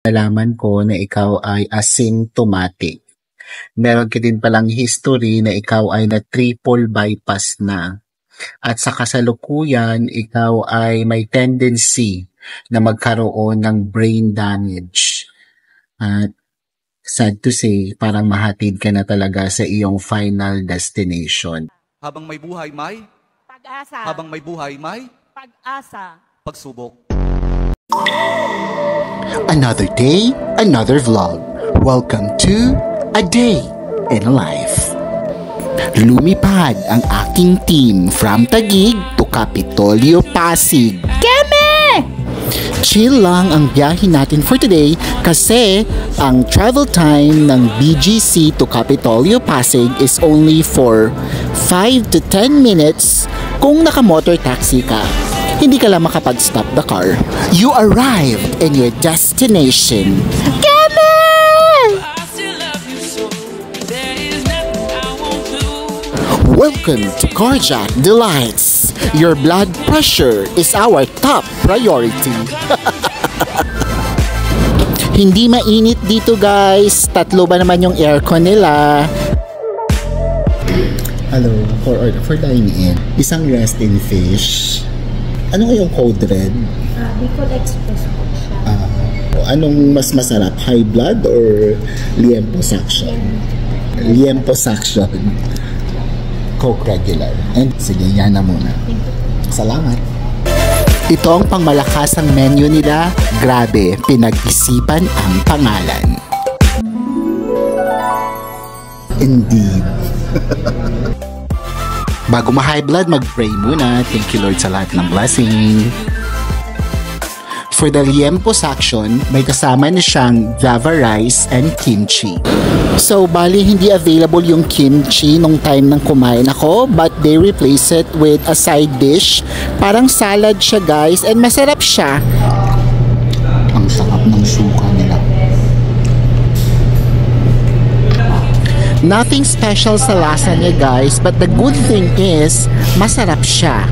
Nalaman ko na ikaw ay asymptomatic. Meron ka din palang history na ikaw ay na triple bypass na. At sa kasalukuyan, ikaw ay may tendency na magkaroon ng brain damage. At sad to say, parang mahatid ka na talaga sa iyong final destination. Habang may buhay, may pag-asa. habang may buhay, may Pag-asa. pagsubok. Another day, another vlog. Welcome to A Day in a Life. Lumipad ang aking team from Taguig to Kapitolyo, Pasig. Keme! Chill lang ang biyahe natin for today kasi ang travel time ng BGC to Kapitolyo, Pasig is only for 5 to 10 minutes kung naka-motor taxi ka. Hindi ka lang makapag-stop the car. You arrived in your destination. Keme! Welcome to Carjack Delights. Your blood pressure is our top priority. Hindi mainit dito guys. 3 ba naman yung aircon nila? Hello, for dining in. Isang rest in fish. Ano yung code red? Bicol Express po siya. Anong mas masarap? High blood or liposuction? Liposuction. Coke regular. And sige, yan na muna. Salamat. Ito ang pangmalakasang menu nila. Grabe, pinag-isipan ang pangalan. Indeed. Bago ma-high blood, mag-pray muna. Thank you Lord sa lahat ng blessing. For the liposuction, may kasama na siyang Java rice and kimchi. So, bali hindi available yung kimchi nung time ng kumain ako, but they replace it with a side dish. Parang salad siya guys, and masarap siya. Ang sarap ng suka nila. Nothing special sa lasa niya guys, but the good thing is, masarap siya.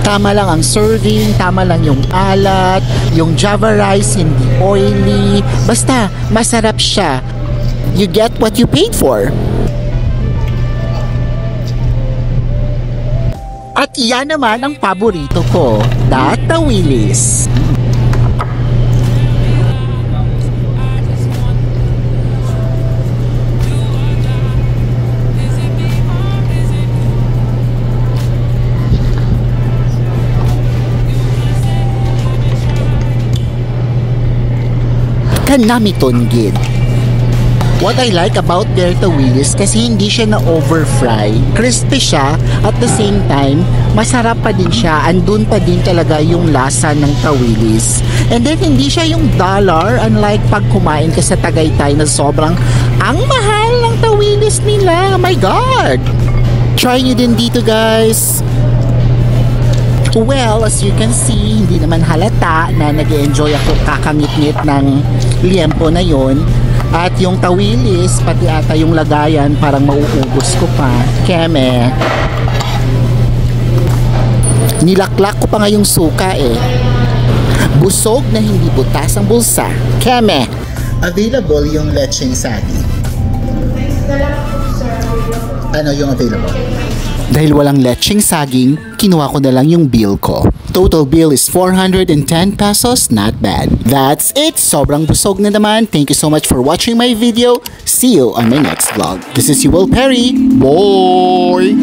Tama lang ang serving, tama lang yung alat, yung Java rice hindi oily, basta masarap siya. You get what you paid for. At iyan naman ang paborito ko, Tawilis. Kanamiton gid. What I like about their tawilis kasi hindi siya na over-fry. Crispy siya, at the same time, masarap pa din siya. Andun pa din talaga yung lasa ng tawilis. And then hindi siya yung dollar, unlike pag kumain ka sa Tagaytay na sobrang ang mahal ng tawilis nila. Oh my God! Try nyo din dito guys. Well, as you can see, hindi naman halata na nag-enjoy ako kakangit-ngit ng liempo na yon. At yung tawilis, pati ata yung lagayan, parang mauubos ko pa. Keme. Nilaklak ko pa nga yung suka eh. Busog na hindi butas ang bulsa. Keme. Available yung lecheng saging. Ano yung available? Dahil walang lecheng saging, kinuha ko na lang yung bill ko. Total bill is 410 pesos, not bad. That's it, sobrang busog na naman. Thank you so much for watching my video. See you on my next vlog. This is Yuel Perry. Bye!